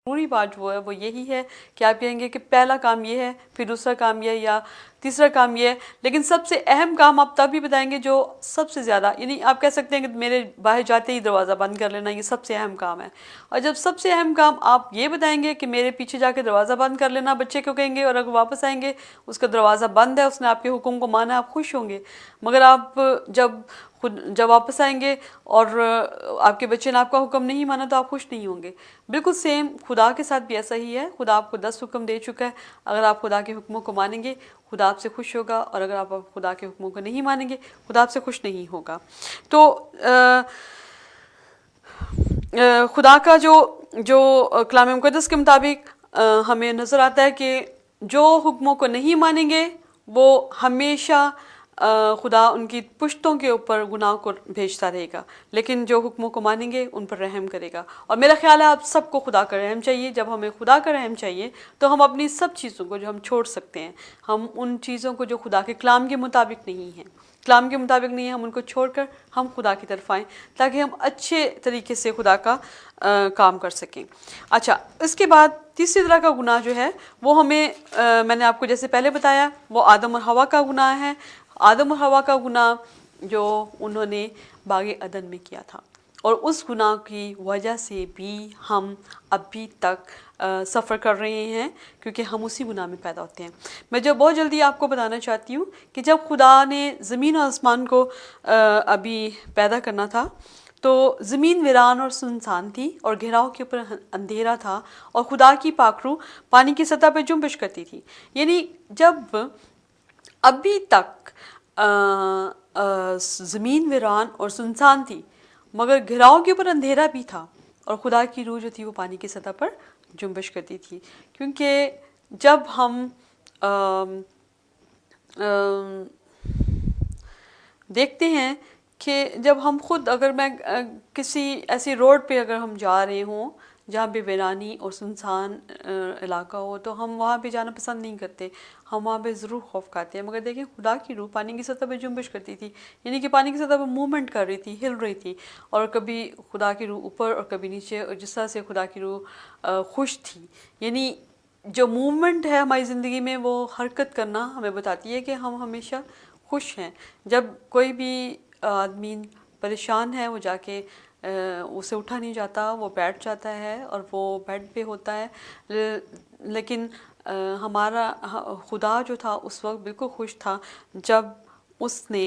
ज़रूरी बात जो है वो यही है कि आप कहेंगे कि पहला काम ये है, फिर दूसरा काम ये है, या तीसरा काम ये है, लेकिन सबसे अहम काम आप तभी बताएंगे जो सबसे ज़्यादा, यानी आप कह सकते हैं कि मेरे बाहर जाते ही दरवाज़ा बंद कर लेना, ये सबसे अहम काम है। और जब सबसे अहम काम आप ये बताएंगे कि मेरे पीछे जाके दरवाज़ा बंद कर लेना, बच्चे को कहेंगे, और अगर वापस आएंगे उसका दरवाज़ा बंद है, उसने आपके हुक्म को माना, आप खुश होंगे। मगर आप जब वापस आएंगे और आपके बच्चे ने आपका हुक्म नहीं माना तो आप खुश नहीं होंगे। बिल्कुल सेम खुदा के साथ भी ऐसा ही है। खुदा आपको 10 हुक्म दे चुका है, अगर आप खुदा के हुक्मों को मानेंगे खुदा आपसे खुश होगा, और अगर आप खुदा के हुक्मों को नहीं मानेंगे खुदा आपसे खुश नहीं होगा। तो खुदा का जो कलाम मुक़द्दस के मुताबिक हमें नज़र आता है कि जो हुक्मों को नहीं मानेंगे वो हमेशा खुदा उनकी पुश्तों के ऊपर गुनाह को भेजता रहेगा, लेकिन जो हुक्मों को मानेंगे उन पर रहम करेगा। और मेरा ख्याल है आप सबको खुदा का रहम चाहिए। जब हमें खुदा का रहम चाहिए तो हम अपनी सब चीज़ों को जो हम छोड़ सकते हैं, हम उन चीज़ों को जो खुदा के कलाम के मुताबिक नहीं है, कलाम के मुताबिक नहीं है, हम उनको छोड़कर हम खुदा की तरफ आएँ, ताकि हम अच्छे तरीके से खुदा का काम कर सकें। अच्छा, इसके बाद तीसरी तरह का गुनाह जो है वो हमें मैंने आपको जैसे पहले बताया, वो आदम और हवा का गुनाह है। आदम और हवा का गुनाह जो उन्होंने बागे अदन में किया था, और उस गुनाह की वजह से भी हम अभी तक सफ़र कर रहे हैं, क्योंकि हम उसी गुनाह में पैदा होते हैं। मैं जो बहुत जल्दी आपको बताना चाहती हूँ कि जब खुदा ने ज़मीन और आसमान को अभी पैदा करना था तो ज़मीन वीरान और सुनसान थी, और घेराव के ऊपर अंधेरा था, और खुदा की पाखरू पानी की सतह पर जुम्बिश करती थी। यानी जब अभी तक ज़मीन वीरान और सुनसान थी, मगर घिराव के ऊपर अंधेरा भी था, और खुदा की रूह जो थी वो पानी की सतह पर जुम्बिश करती थी। क्योंकि जब हम देखते हैं कि जब हम खुद, अगर मैं किसी ऐसी रोड पे अगर हम जा रहे हों जहाँ पे वीरानी और सुनसान इलाका हो, तो हम वहाँ पे जाना पसंद नहीं करते, हम वहाँ पे ज़रूर खौफ खाते हैं। मगर देखें, खुदा की रूह पानी की सतह पे जुम्बिश करती थी, यानी कि पानी की सतह पे मूवमेंट कर रही थी, हिल रही थी, और कभी खुदा की रूह ऊपर और कभी नीचे, और जिस तरह से खुदा की रूह खुश थी। यानी जो मूवमेंट है हमारी ज़िंदगी में, वो हरकत करना हमें बताती है कि हम हमेशा खुश हैं। जब कोई भी आदमी परेशान है, वो जाके उसे उठा नहीं जाता, वो बैठ जाता है और वो बेड पे होता है, लेकिन हमारा खुदा जो था उस वक्त बिल्कुल खुश था जब उसने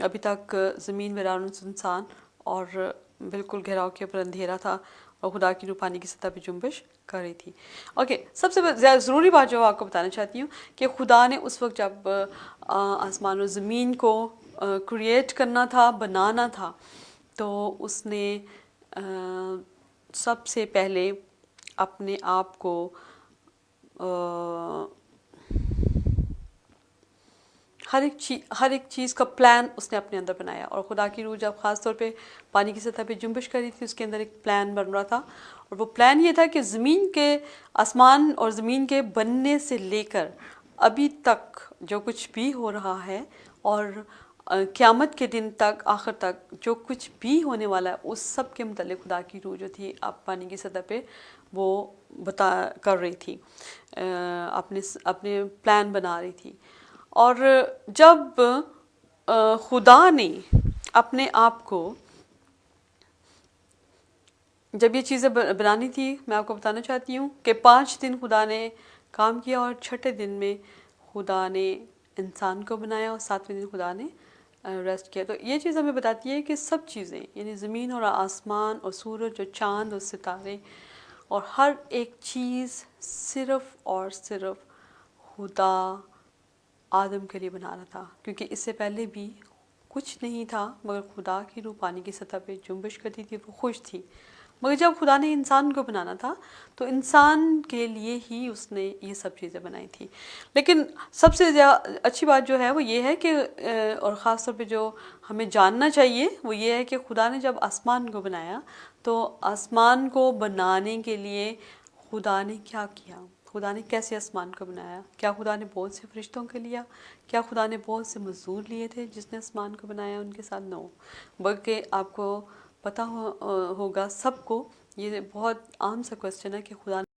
अभी तक ज़मीन वीरान सुनसान और बिल्कुल घेराव के ऊपर अंधेरा था, और खुदा की रूह पानी की सतह पे जुम्बिश कर रही थी। ओके, सबसे ज़रूरी बात जो आपको बताना चाहती हूँ कि खुदा ने उस वक्त जब आसमान और ज़मीन को क्रिएट करना था, बनाना था, तो उसने सबसे पहले अपने आप को हर एक चीज़ का प्लान उसने अपने अंदर बनाया। और खुदा की रूह जब ख़ास तौर पे पानी की सतह पे जुम्बिश कर रही थी, उसके अंदर एक प्लान बन रहा था, और वो प्लान ये था कि ज़मीन के, आसमान और ज़मीन के बनने से लेकर अभी तक जो कुछ भी हो रहा है, और क़यामत के दिन तक, आखिर तक जो कुछ भी होने वाला है, उस सब के मतलब खुदा की रूह जो थी आप पानी की सतह पे वो कर रही थी, अपने प्लान बना रही थी। और जब खुदा ने अपने आप को, जब ये चीज़ें बनानी थी, मैं आपको बताना चाहती हूँ कि 5 दिन खुदा ने काम किया, और छठे दिन में खुदा ने इंसान को बनाया, और 7वें दिन खुदा ने रेस्ट किया। तो ये चीज़ हमें बताती है कि सब चीज़ें, यानी ज़मीन और आसमान और सूरज और चाँद और सितारे और हर एक चीज़ सिर्फ़ और सिर्फ खुदा आदम के लिए बना रहा था, क्योंकि इससे पहले भी कुछ नहीं था, मगर खुदा की रूह पानी की सतह पे जुम्बिश करती थी, वो खुश थी। मगर जब खुदा ने इंसान को बनाना था तो इंसान के लिए ही उसने ये सब चीज़ें बनाई थी। लेकिन सबसे अच्छी बात जो है वो ये है कि और ख़ास तौर पे जो हमें जानना चाहिए वो ये है कि खुदा ने जब आसमान को बनाया, तो आसमान को बनाने के लिए खुदा ने क्या किया, खुदा ने कैसे आसमान को बनाया। क्या खुदा ने बहुत से फरिश्तों को लिया? क्या खुदा ने बहुत से मज़दूर लिए थे जिसने आसमान को बनाया उनके साथ? नो, बल्कि आपको पता होगा सबको, ये बहुत आम सा क्वेश्चन है कि खुदा